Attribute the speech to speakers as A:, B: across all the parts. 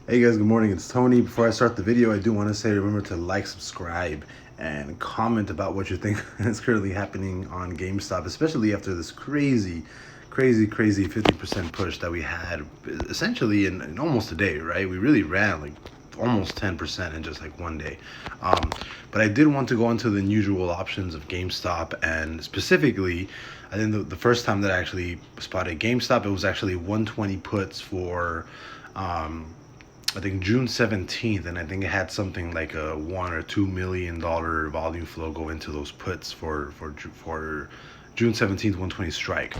A: Hey guys, good morning. It's Tony. Before I start the video, I do want to say remember to like, subscribe, and comment about what you think is currently happening on GameStop, especially after this crazy 50% push that we had essentially in almost a day, right? We really ran like almost 10% in just like one day. But I did want to go into the unusual options of GameStop, and specifically, I think the first time that I actually spotted GameStop, it was actually 120 puts for I think June 17th, and I think it had something like a $1 or $2 million volume flow go into those puts for June 17th 120 strike.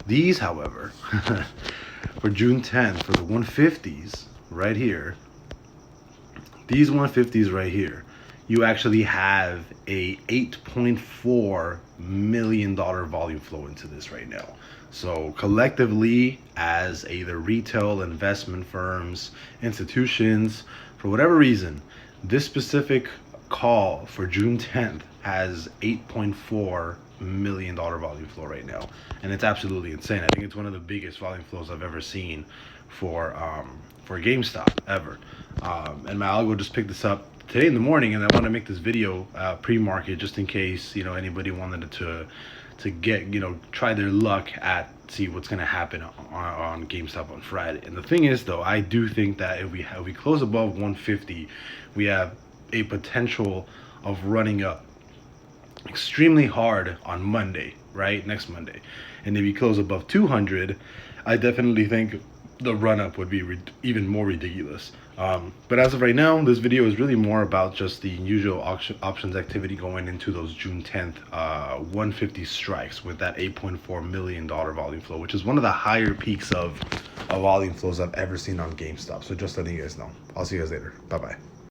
A: These, however, for June 10th for the 150s right here, these 150s right here, you actually have a $8.4 million volume flow into this right now. So collectively, as either retail, investment firms, institutions, for whatever reason, this specific call for June 10th has $8.4 million volume flow right now, and it's absolutely insane. I think it's one of the biggest volume flows I've ever seen for GameStop ever. And my algo just picked this up today in the morning, and I want to make this video pre-market just in case anybody wanted to get try their luck at see what's going to happen on GameStop on Friday. And the thing is, though, I do think that if we close above 150, we have a potential of running up extremely hard on Monday, right? Next Monday. And if you close above 200, I definitely think the run up would be even more ridiculous. But as of right now, this video is really more about just the usual options activity going into those June 10th 150 strikes with that $8.4 million volume flow, which is one of the higher peaks of volume flows I've ever seen on GameStop. So just letting you guys know. I'll see you guys later. Bye bye.